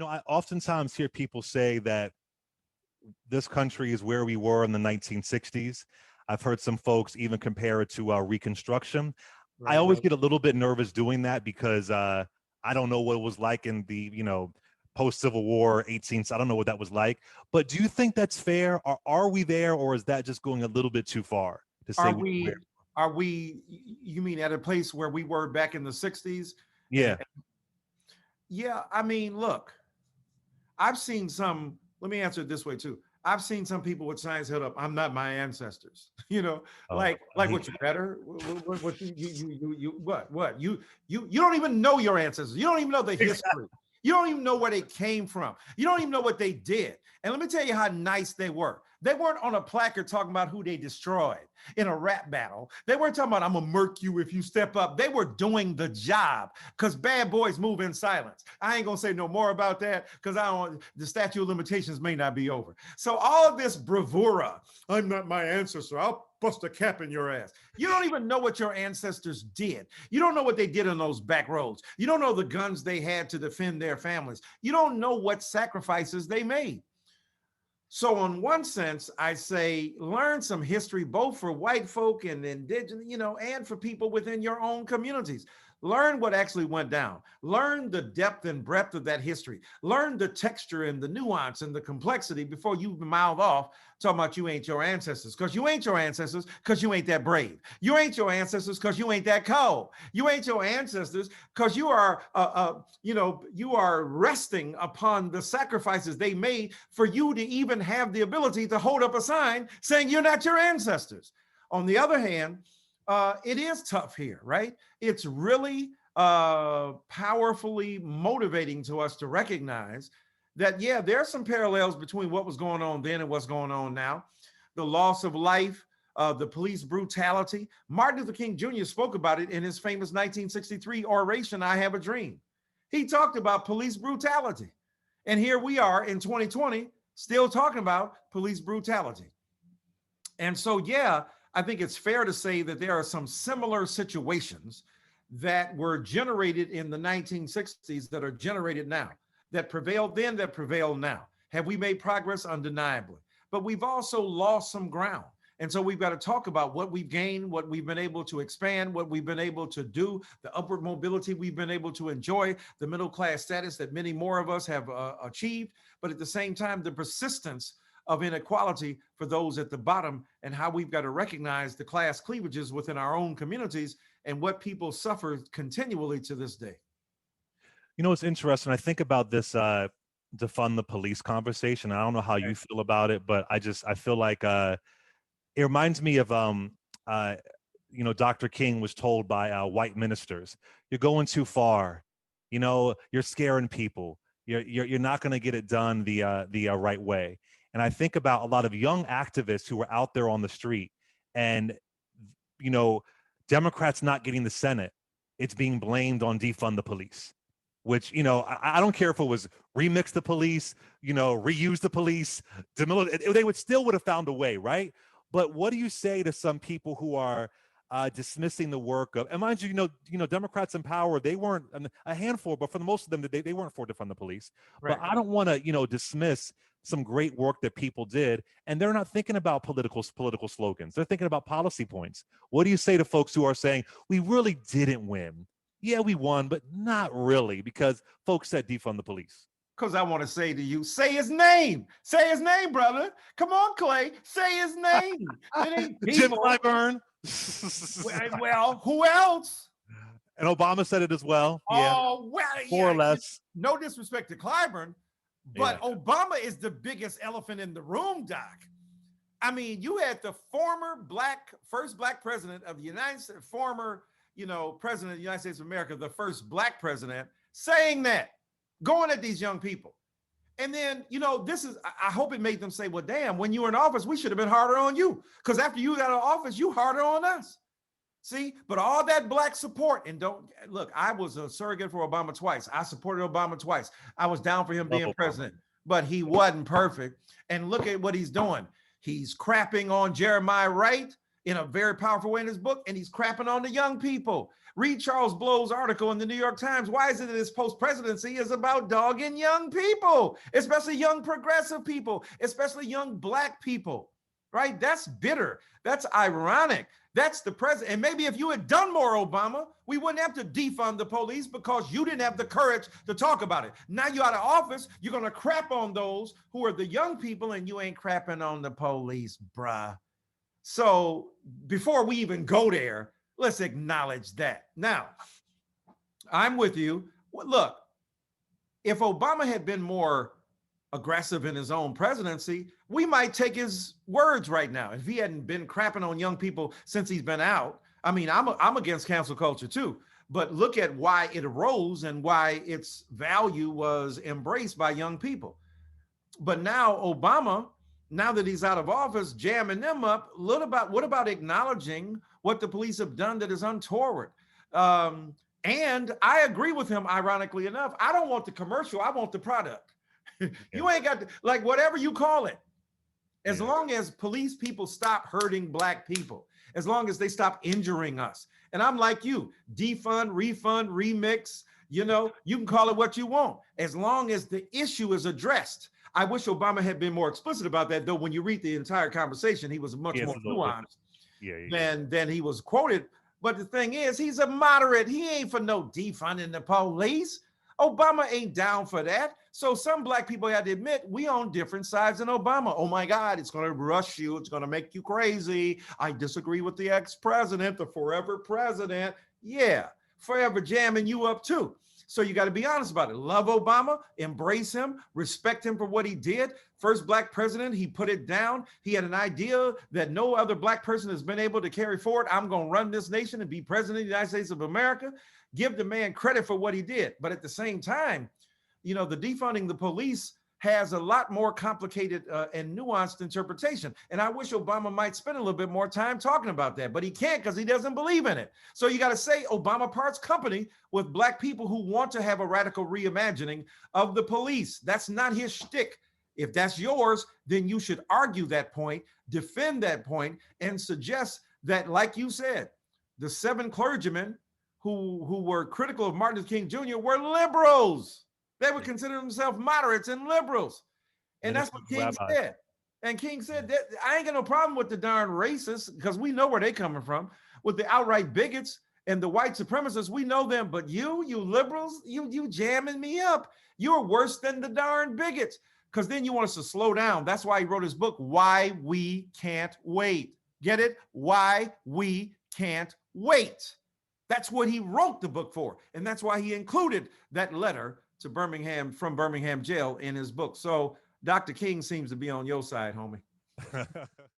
I oftentimes hear people say that this country is where we were in the 1960s. I've heard some folks even compare it to Reconstruction. I Right, always right. get a little bit nervous doing that because I don't know what it was like in the, post Civil War 18th. I don't know what that was like. But do you think that's fair? Are we there, or is that just going a little bit too far to say Are we were? we, you mean at a place where we were back in the 60s? And Yeah. yeah, I mean, look, I've seen some, let me answer it this way too. I've seen some people with signs held up, I'm not my ancestors. Oh, I Like hate what, you that. better? What what? You don't even know your ancestors. You don't even know the Exactly. history. You don't even know where they came from. You don't even know what they did. And let me tell you how nice they were. They weren't on a placard talking about who they destroyed in a rap battle. They weren't talking about, I'm gonna murk you if you step up. They were doing the job because bad boys move in silence. I ain't gonna say no more about that because I don't, the statute of limitations may not be over. So all of this bravura, I'm not my ancestor, I'll bust a cap in your ass. You don't even know what your ancestors did. You don't know what they did on those back roads. You don't know the guns they had to defend their families. You don't know what sacrifices they made. So, in one sense, I say learn some history, both for white folk and indigenous, and for people within your own communities. Learn what actually went down. Learn the depth and breadth of that history. Learn the texture and the nuance and the complexity before you mouth off talking about you ain't your ancestors. Because you ain't your ancestors because you ain't that brave. You ain't your ancestors because you ain't that cold. You ain't your ancestors because you are resting upon the sacrifices they made for you to even have the ability to hold up a sign saying you're not your ancestors. On the other hand, it is tough here, right? It's really powerfully motivating to us to recognize that, yeah, there are some parallels between what was going on then and what's going on now. The loss of life, the police brutality. Martin Luther King Jr. spoke about it in his famous 1963 oration, I Have a Dream. He talked about police brutality. And here we are in 2020, still talking about police brutality. And so, yeah, I think it's fair to say that there are some similar situations that were generated in the 1960s that are generated now, that prevailed then, that prevail now. Have we made progress? Undeniably. But we've also lost some ground. And so we've got to talk about what we've gained, what we've been able to expand, what we've been able to do, the upward mobility we've been able to enjoy, the middle class status that many more of us have achieved, but at the same time, the persistence of inequality for those at the bottom, and how we've got to recognize the class cleavages within our own communities and what people suffer continually to this day. It's interesting. I think about this defund the police conversation. I don't know how you feel about it, but I feel like it reminds me of uh, Dr. King was told by white ministers, "You're going too far. You're scaring people. You're not going to get it done the right way." And I think about a lot of young activists who were out there on the street, and you know, Democrats not getting the Senate. It's being blamed on defund the police, which I don't care if it was remix the police, reuse the police, they would have found a way, right? But what do you say to some people who are dismissing the work of, and mind you, Democrats in power, they weren't a handful, but for the most of them, they weren't for defund the police. But Right. I don't want to, dismiss some great work that people did, and they're not thinking about political slogans. They're thinking about policy points. What do you say to folks who are saying we really didn't win? Yeah, we won, but not really, because folks said defund the police. Because I want to say to you, say his name. Say his name, brother. Come on, Clay. Say his name. It ain't Jim people. Clyburn. Well, who else? And Obama said it as well. Yeah, Oh, well, more or yeah. less. No disrespect to Clyburn, Yeah. but Obama is the biggest elephant in the room, Doc. I mean, you had the first black president of the United States, former, president of the United States of America, the first black president, saying that, going at these young people. And then, I hope it made them say, well, damn, when you were in office, we should have been harder on you. Because after you got out of office, you harder on us. See, but all that black support, and don't look, I was a surrogate for Obama twice. I supported Obama twice. I was down for him Love being Obama. president, but he wasn't perfect. And look at what he's doing. He's crapping on Jeremiah Wright in a very powerful way in his book, and he's crapping on the young people. Read Charles Blow's article in the New York Times. Why is it that his post-presidency is about dogging young people, especially young progressive people, especially young Black people, right? That's bitter. That's ironic. That's the president. And maybe if you had done more, Obama, we wouldn't have to defund the police because you didn't have the courage to talk about it. Now you're out of office, you're going to crap on those who are the young people, and you ain't crapping on the police, bruh. So before we even go there, let's acknowledge that. Now, I'm with you. Look, if Obama had been more aggressive in his own presidency, we might take his words right now. If he hadn't been crapping on young people since he's been out, I mean, I'm against cancel culture too, but look at why it arose and why its value was embraced by young people. But now Obama, now that he's out of office, jamming them up, what about acknowledging what the police have done that is untoward? And I agree with him, ironically enough. I don't want the commercial, I want the product. You ain't got to, like, whatever you call it. As long as police people stop hurting Black people, as long as they stop injuring us. And I'm like you, defund, refund, remix, you can call it what you want, as long as the issue is addressed. I wish Obama had been more explicit about that, though. When you read the entire conversation, he was much more nuanced than he was quoted. But the thing is, he's a moderate. He ain't for no defunding the police. Obama ain't down for that. So some Black people had to admit, we on different sides than Obama. Oh my God, it's going to rush you. It's going to make you crazy. I disagree with the ex-president, the forever president. Yeah, forever jamming you up too. So you got to be honest about it. Love Obama, embrace him, respect him for what he did. First Black president, he put it down. He had an idea that no other Black person has been able to carry forward. I'm going to run this nation and be president of the United States of America. Give the man credit for what he did. But at the same time, the defunding the police has a lot more complicated and nuanced interpretation. And I wish Obama might spend a little bit more time talking about that, but he can't because he doesn't believe in it. So you got to say Obama parts company with Black people who want to have a radical reimagining of the police. That's not his shtick. If that's yours, then you should argue that point, defend that point, and suggest that, like you said, the 7 clergymen who were critical of Martin Luther King Jr. were liberals. They would consider themselves moderates and liberals. And that's what King said. And King said, that I ain't got no problem with the darn racists, because we know where they coming from, with the outright bigots and the white supremacists. We know them, but you liberals, you jamming me up. You're worse than the darn bigots, because then you want us to slow down. That's why he wrote his book, Why We Can't Wait. Get it? Why We Can't Wait. That's what he wrote the book for. And that's why he included that letter to Birmingham, from Birmingham jail, in his book. So Dr. King seems to be on your side, homie.